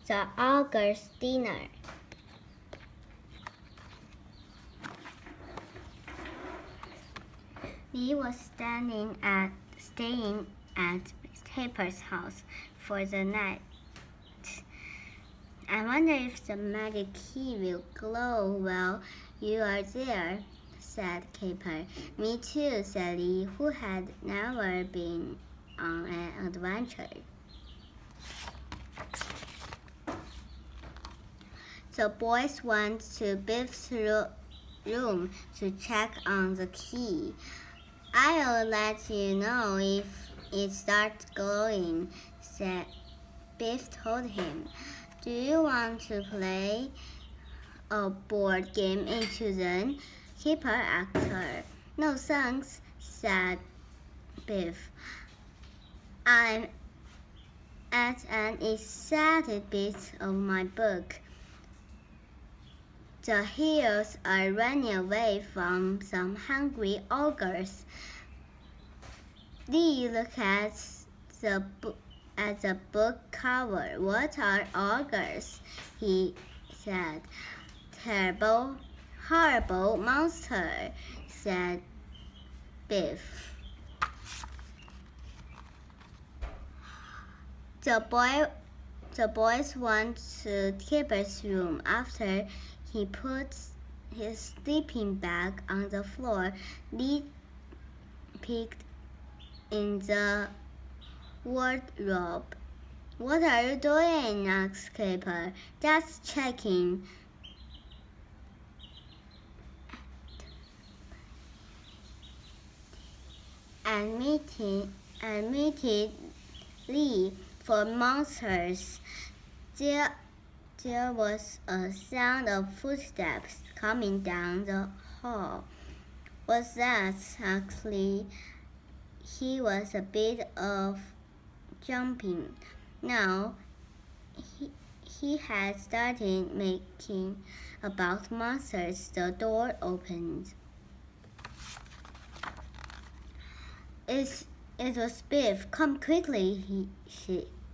the Ogre's dinner. He was staying at Skipper's house for the night. I wonder if the magic key will glow while you are there, said Skipper. Me too, said Lee, who had never been on an adventure. The boys went to Biff's room to check on the key. I'll let you know if it starts glowing, said Biff told him. Do you want to play a board game into then? Skipper asked her. No thanks, said Biff. I'm at an excited bit of my book. The heroes are running away from some hungry ogres. Lee looked at the book cover. What are ogres? He said. Terrible, horrible monster, said Biff. The boys went to Skipper's room. After he put his sleeping bag on the floor, Lee peeked in the wardrobe. What are you doing? Asked Skipper. Just checking. Admittedly, for monsters, there was a sound of footsteps coming down the hall. What's that? Asked Lee. He was a bit of jumping. Now, he had started making about monsters. The door opened. It was Biff. Come quickly,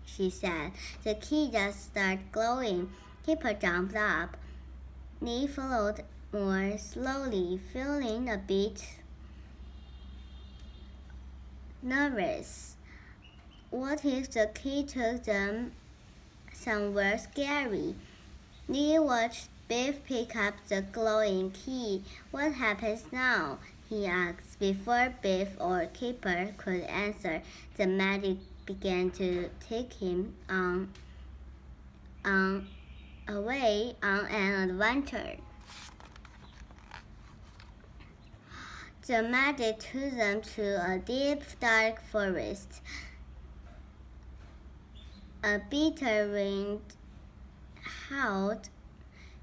she said. The key just started glowing. Skipper jumped up. Lee followed more slowly, feeling a bit nervous. What if the key took them somewhere scary? Lee watched Biff pick up the glowing key. What happens now? He asked. Before Biff or Skipper could answer, the magic began to take him away on an adventure. The magic took them to a deep, dark forest. A bitter wind howled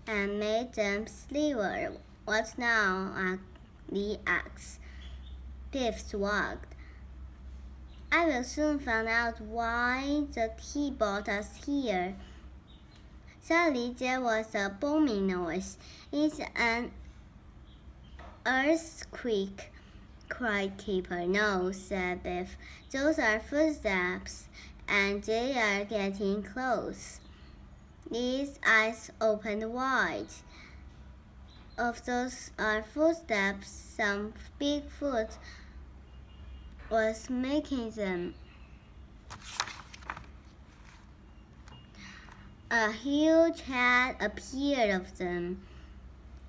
and made them shiver. What now? Lee asked. Biff shrugged. I will soon find out why the key brought us here. Suddenly there was a booming noise. It's an earthquake, cried Skipper. No, said Biff. Those are footsteps, and they are getting close. Lee's eyes opened wide. If those are footsteps, some big foot was making them. A huge head appeared of them.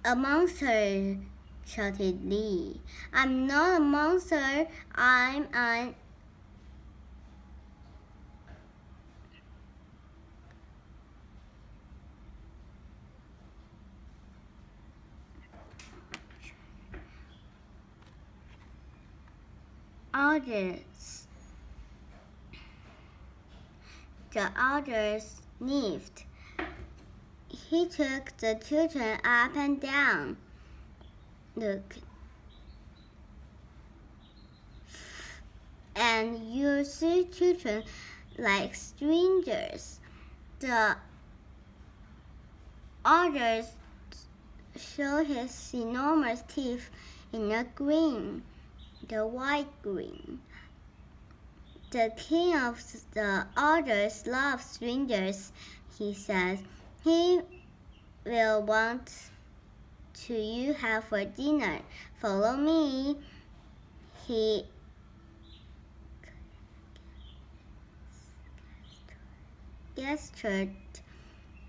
A monster, shouted Lee. I'm not a monster, I'm an Ogres. The ogres sniffed. He took the children up and down. Look. And you see children like strangers. The ogres showed his enormous teeth in a grin. The white grin. The king of the others loves strangers, he says. He will want to you have for dinner. Follow me. He gestured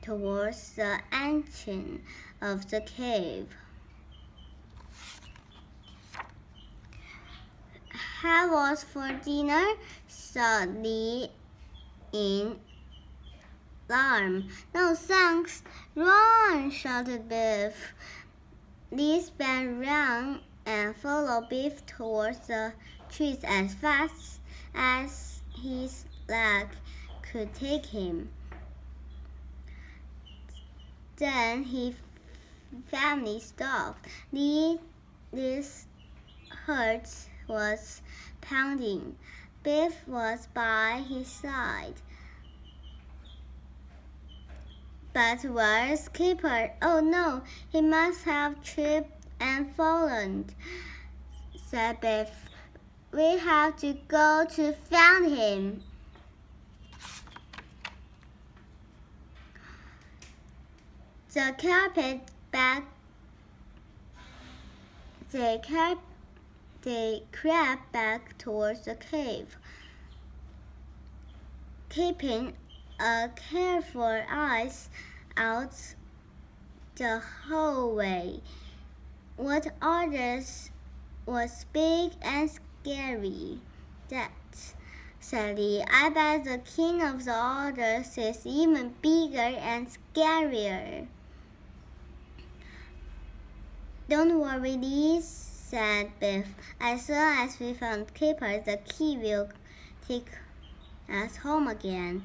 towards the entrance of the cave. Have us for dinner? Said Lee in alarm. No thanks. Run! Shouted Biff. Lee spun round and followed Biff towards the trees as fast as his leg could take him. Then his family stopped. Lee's heart was pounding. Biff was by his side. But where's Skipper? Oh no, he must have tripped and fallen, said Biff. We have to go to find him. They crept back towards the cave, keeping a careful eye out the hallway. What others was big and scary. That, said Lee. I bet the king of the others is even bigger and scarier. Don't worry, Lee, said Biff. As soon as we found Keeper, the key will take us home again.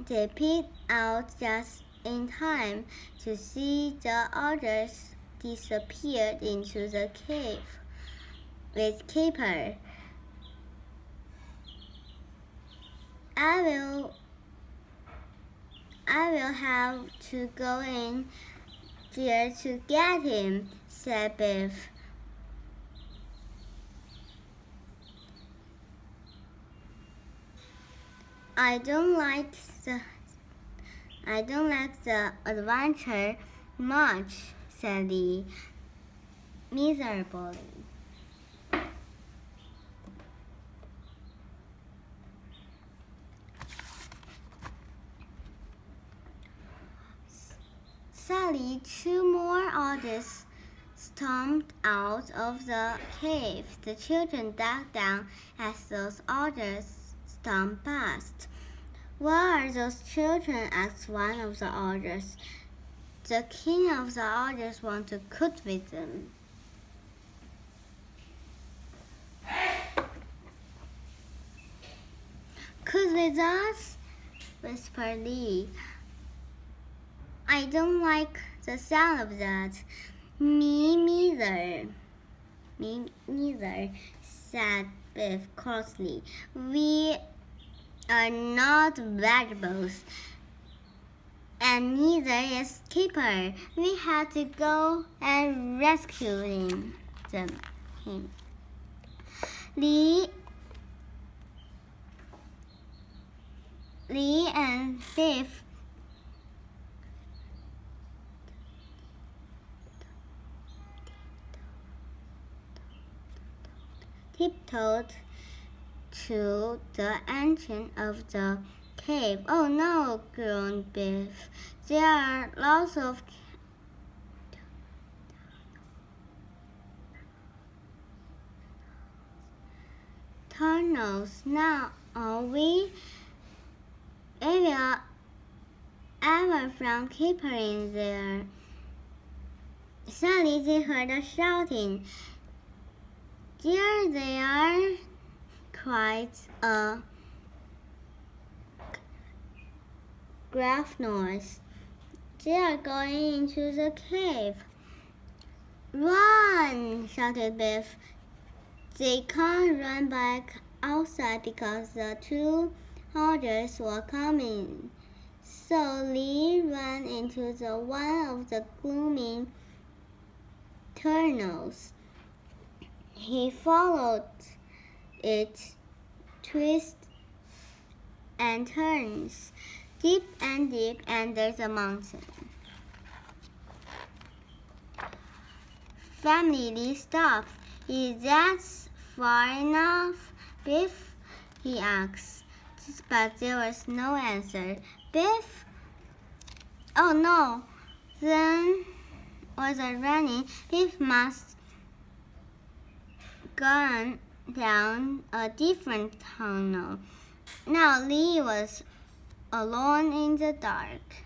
They peeked out just in time to see the others disappear into the cave with Keeper. I will have to go in there to get him, said Biff. I don't like the adventure much, said Lee, miserably. Suddenly, two more others stomped out of the cave. The children ducked down as those others stomped past. What are those children? Asked one of the others. The king of the others wants to cook with them. Cook with us? Whispered Lee. I don't like the sound of that. Me neither, said Biff crossly. We are not vegetables, and neither is Keeper. We have to go and rescue him. Lee and Biff tiptoed to the entrance of the cave. Oh no, groaned Biff. There are lots of tunnels now, are we? We will ever find Keeper in there. Suddenly they heard a shouting. There they are, cried a gruff noise. They are going into the cave. Run! Shouted Biff. They can't run back outside because the two others were coming. So Lee ran into one of the gloomy tunnels. He followed it twists and turns deep and deep under the mountain. Family stopped. Is that far enough, Biff? He asked. But there was no answer. Biff? Oh no! Then was a running. Biff must gone down a different tunnel. Now Lee was alone in the dark.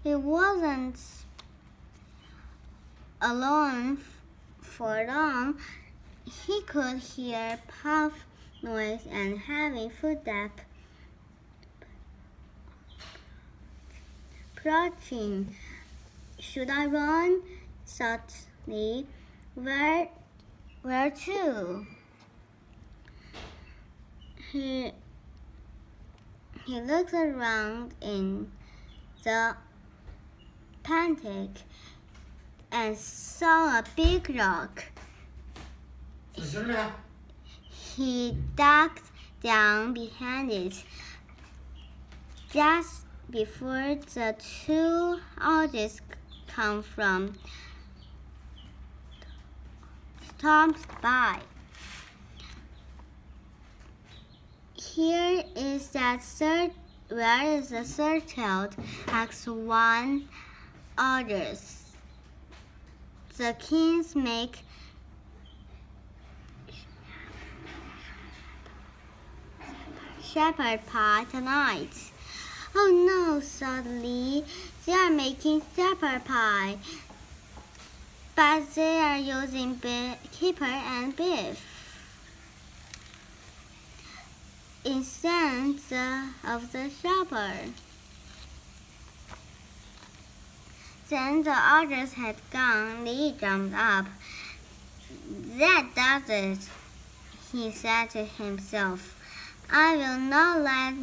He wasn't alone for long. He could hear puff noise and heavy footsteps approaching. Should I run? Thought Lee. Where to? He looked around in the panic and saw a big rock. He ducked down behind it. Just before the two ogres come from stomped by. Here is that third. Where is the third child? Asked one others. The kings make shepherd pie tonight. Oh no, suddenly they are making shepherd pie, but they are using Kipper and Biff instead of the shepherd. Then the others had gone. Lee jumped up. That does it, he said to himself. I will not let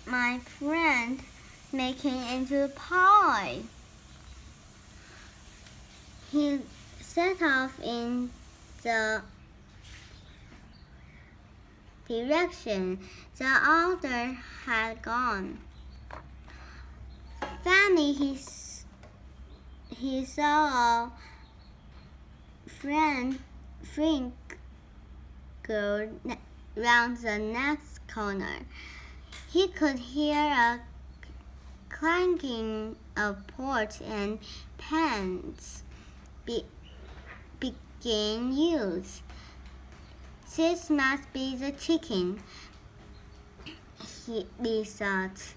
my friend making into pie. He set off in the direction the other had gone. Finally, he saw a friend go round the next corner. He could hear a clanking of pots and pans being used. This must be the chicken, Lee thought.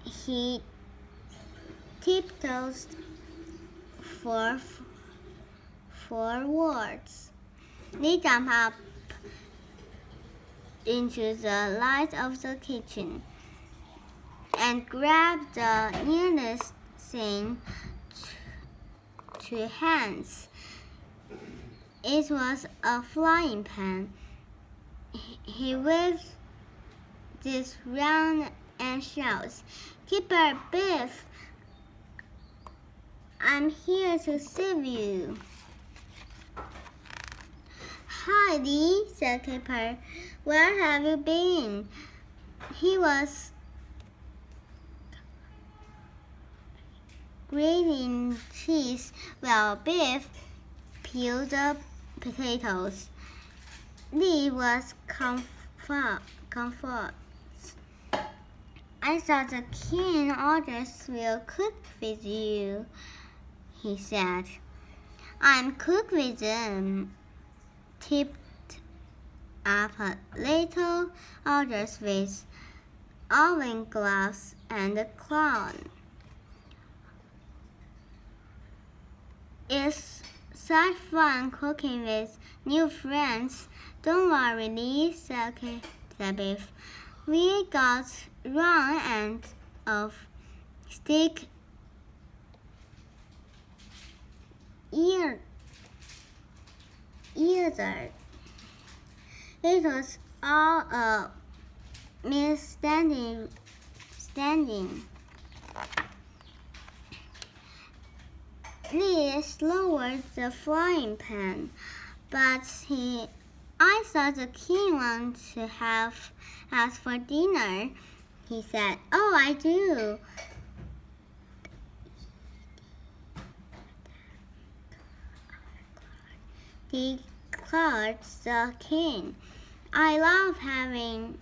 He tiptoed forwards. Lee jumped up into the light of the kitchen and grabbed the nearest thing to hands. It was a frying pan. He waved this round and shouts, Keeper Biff, I'm here to save you. Hi, Lee, said Kipper. Where have you been? He was grating cheese while Biff peeled the potatoes. Lee was comfort. I thought the king orders will cook with you, he said. I'm cook with them. Tipped up a little orders with oven gloves and a clown. It's such fun cooking with new friends. Don't worry, Lee, said Biff. We got one end of stick either. It was all a misunderstanding. Lee lowered the frying pan, but he I thought the king wanted to have us for dinner, he said. Oh, I do. Declared the king. I love having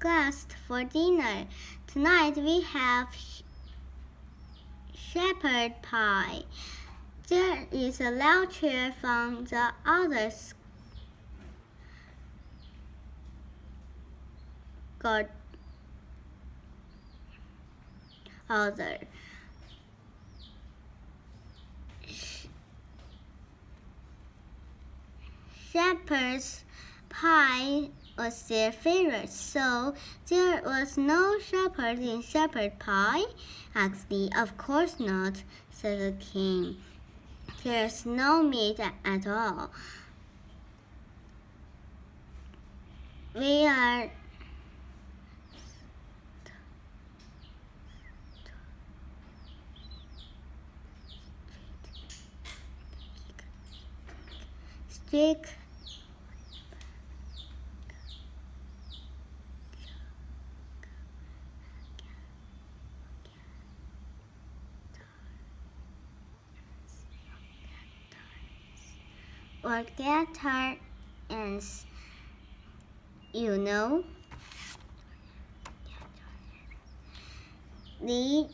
guests for dinner. Tonight we have shepherd pie. There is a loud cheer from the others. Other. Shepherd's pie was their favorite, so there was no shepherd in shepherd pie? asked Lee. Of course not, said the king. There's no meat at all. We are strict vegetarians, you know. Lee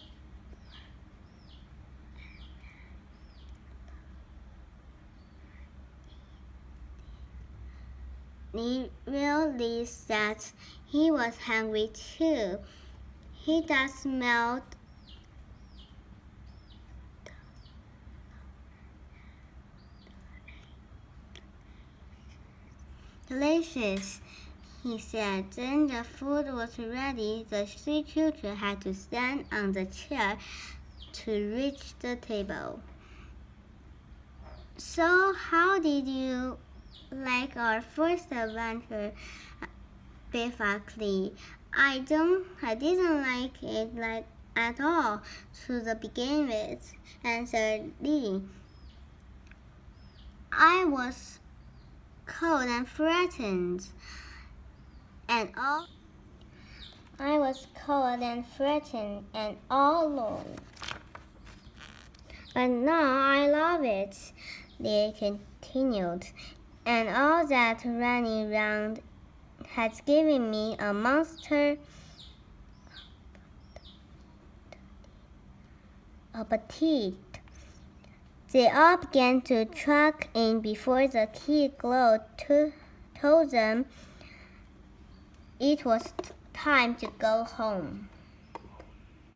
realized that he was hungry too. He just smelled delicious, he said. Then the food was ready. The three children had to stand on the chair to reach the table. So, how did you like our first adventure? Biff asked Lee. I didn't like it at all to the begin with, answered Lee. I was cold and frightened, and all alone. But now I love it, Lee continued, and all that running around has given me a monster appetite. They all began to truck in before the king told them it was time to go home.